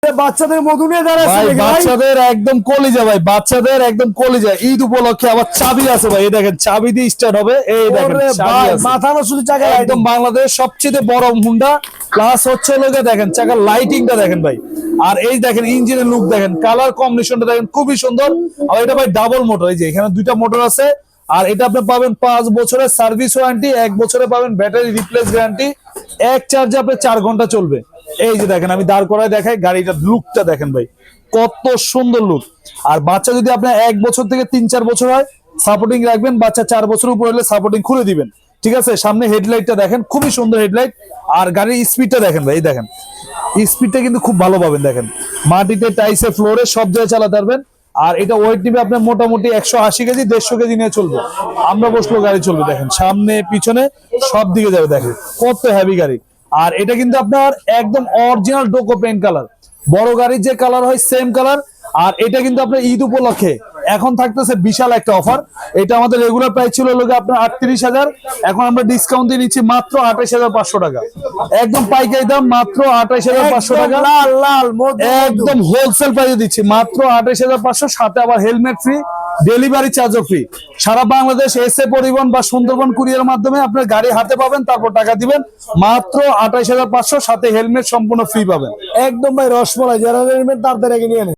বাচ্চাদের মধু নিয়ে যারা আছে বাচ্চাদের একদম কলিজা ভাই, বাচ্চাদের একদম কলিজা। ঈদ উপলক্ষে আবার চাবি আছে ভাই, এই দেখেন চাবি দিয়ে স্টার্ট হবে। এই দেখেন মাথা নষ্ট চাকা, একদম বাংলাদেশ সবচেয়ে বড় হুন্ডা। প্লাস হচ্ছে লোকে দেখেন চাকার লাইটিংটা দেখেন ভাই, আর এই দেখেন ইঞ্জিনের লুক দেখেন, কালার কম্বিনেশনটা দেখেন খুবই সুন্দর। আর এটা ভাই ডাবল মোটর, এই যে এখানে দুইটা মোটর আছে। আর এটা আপনি পাবেন 5 বছরের সার্ভিস ওয়ারেন্টি, 1 বছরে পাবেন ব্যাটারি রিপ্লেস গ্যারান্টি। এক চার্জে আপনি 4 ঘন্টা চলবে। এই যে দেখেন আমি দাঁড় করায় দেখাই, গাড়িটার লুকটা দেখেন ভাই কত সুন্দর লুক। আর বাচ্চা যদি আপনার 1 বছর থেকে 3-4 বছর হয় সাপোর্টিং রাখবেন, বাচ্চা 4 বছর উপর হলে সাপোর্টিং খুলে দিবেন, ঠিক আছে। সামনে হেডলাইটটা দেখেন খুবই সুন্দর হেডলাইট। আর গাড়ির স্পিডটা দেখেন ভাই, এই দেখেন স্পিডটা কিন্তু খুব ভালো পাবেন। দেখেন মাটিতে টাইসে ফ্লোরে সব জায়গায় চালাতে পারবেন। আর এটা ওয়েট নিবে আপনার মোটামুটি 180 কেজি, 150 কেজি নিয়ে চলবে। আমরা বসলেও গাড়ি চলবে, দেখেন সামনে পিছনে সব দিকে যাবে, দেখেন কত হেভি গাড়ি। আর এটা কিন্তু আপনার একদম অরিজিনাল ডোকো পেইন্ট কালার, বড় গাড়ির যে কালার হয় সেম কালার। আর এটা কিন্তু আপনার ঈদ উপলক্ষে এখন থাকতেছে বিশাল একটা অফার। এটা আমাদের রেগুলার প্রাইস ছিল লোকে আপনার 38,000, এখন আমরা ডিসকাউন্ট দিয়ে নিচ্ছি মাত্র 28,500 টাকা। একদম পাইকারি দাম মাত্র 28,500 টাকা, লাল লাল একদম হোলসেল প্রাইসে দিচ্ছি মাত্র 28,500। সাথে আবার হেলমেট ফ্রি, ডেলিভারি চার্জও ফ্রি। সারা বাংলাদেশ এসএ পরিবহন বা সুন্দরবন কুরিয়ার মাধ্যমে আপনার গাড়ি হাতে পাবেন, তারপর টাকা দিবেন। মাত্র 28,500, সাথে হেলমেট সম্পূর্ণ ফ্রি পাবেন। একদম ভাই রসমলাই, যারা হেলমেট তাড়াতাড়ি নিয়ে নেন।